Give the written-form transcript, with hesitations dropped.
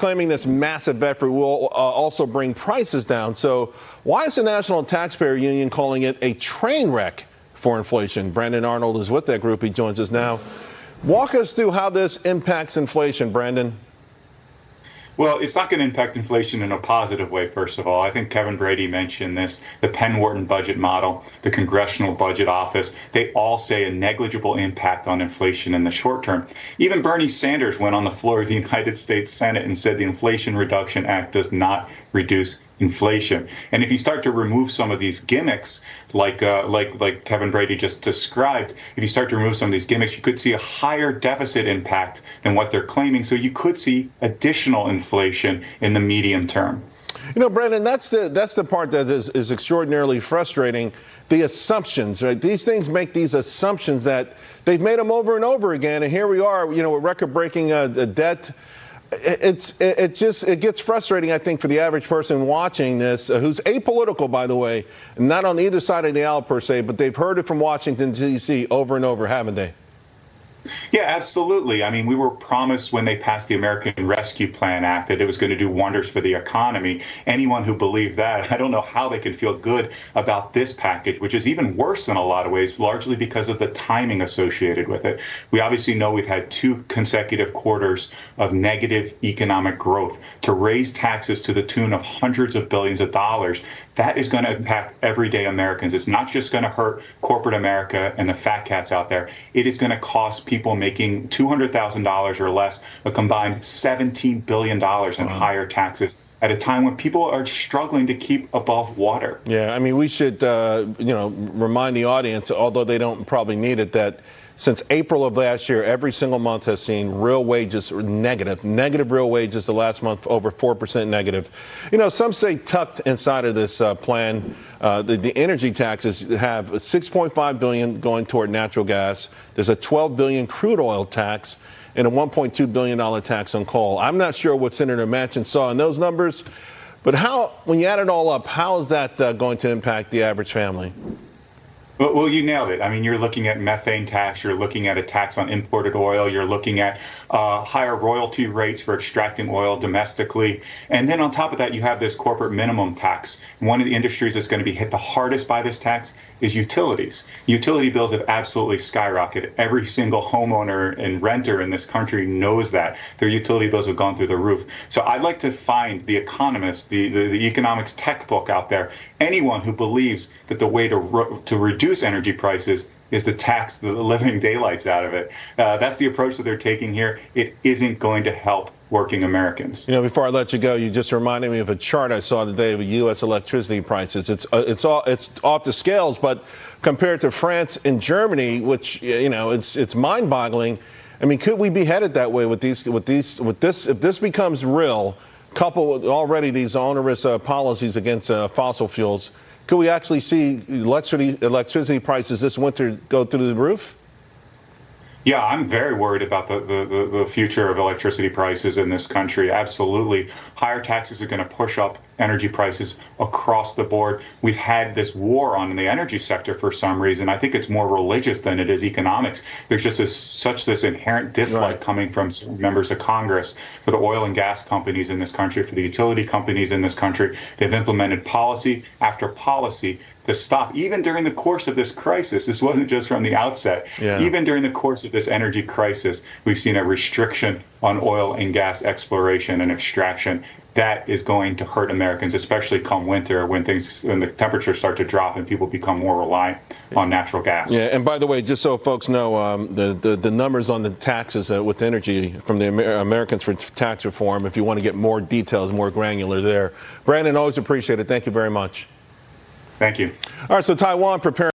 claiming this massive effort will also bring prices down. So why is the National Taxpayer Union calling it a train wreck for inflation? Brandon Arnold is with that group. He joins us now. Walk us through how this impacts inflation, Brandon. Well, it's not going to impact inflation in a positive way, first of all. I think Kevin Brady mentioned this, the Penn-Wharton budget model, the Congressional Budget Office, they all say a negligible impact on inflation in the short term. Even Bernie Sanders went on the floor of the United States Senate and said the Inflation Reduction Act does not reduce inflation. And if you start to remove some of these gimmicks, like Kevin Brady just described, if you start to remove some of these gimmicks, you could see a higher deficit impact than what they're claiming. So you could see additional inflation in the medium term. You know, Brandon, that's the part that is extraordinarily frustrating. The assumptions, right? These things make these assumptions that they've made them over and over again. And here we are, you know, with record-breaking debt. It gets frustrating, I think, for the average person watching this, who's apolitical, by the way, not on either side of the aisle per se, but they've heard it from Washington, D.C. over and over, haven't they? Yeah, absolutely. I mean, we were promised when they passed the American Rescue Plan Act that it was going to do wonders for the economy. Anyone who believed that, I don't know how they can feel good about this package, which is even worse in a lot of ways, largely because of the timing associated with it. We obviously know we've had 2 consecutive quarters of negative economic growth. To raise taxes to the tune of hundreds of billions of dollars, that is going to impact everyday Americans. It's not just going to hurt corporate America and the fat cats out there. It is going to cost people making $200,000 or less a combined $17 billion in higher taxes at a time when people are struggling to keep above water. Yeah, I mean, we should, remind the audience, although they don't probably need it, that since April of last year, every single month has seen real wages negative real wages. The last month, over 4% negative. You know, some say tucked inside of this plan, the energy taxes have $6.5 billion going toward natural gas. There's a $12 billion crude oil tax and a $1.2 billion tax on coal. I'm not sure what Senator Manchin saw in those numbers, but when you add it all up, how is that going to impact the average family? Well, you nailed it. I mean, you're looking at methane tax, you're looking at a tax on imported oil, you're looking at higher royalty rates for extracting oil domestically. And then on top of that, you have this corporate minimum tax. One of the industries that's going to be hit the hardest by this tax is utilities. Utility bills have absolutely skyrocketed. Every single homeowner and renter in this country knows that. Their utility bills have gone through the roof. So I'd like to find the economist, the economics tech book out there, anyone who believes that the way to reduce energy prices is to tax the living daylights out of it. That's the approach that they're taking here. It isn't going to help working Americans. You know, before I let you go, you just reminded me of a chart I saw today of U.S. electricity prices. It's off the scales, but compared to France and Germany, which, you know, it's mind-boggling. I mean, could we be headed that way with this? If this becomes real, coupled with already these onerous policies against fossil fuels? Could we actually see electricity prices this winter go through the roof? Yeah, I'm very worried about the future of electricity prices in this country. Absolutely. Higher taxes are going to push up energy prices across the board. We've had this war on the energy sector for some reason. I think it's more religious than it is economics. There's just such this inherent dislike coming from members of Congress for the oil and gas companies in this country, for the utility companies in this country. They've implemented policy after policy to stop, even during the course of this crisis. This wasn't just from the outset. Yeah. Even during the course of this energy crisis, we've seen a restriction on oil and gas exploration and extraction. That is going to hurt Americans, especially come winter when the temperatures start to drop and people become more reliant on natural gas. Yeah, and by the way, just so folks know, the numbers on the taxes with energy from the Americans for Tax Reform, if you want to get more details, more granular there. Brandon, always appreciate it. Thank you very much. Thank you. All right, so Taiwan preparing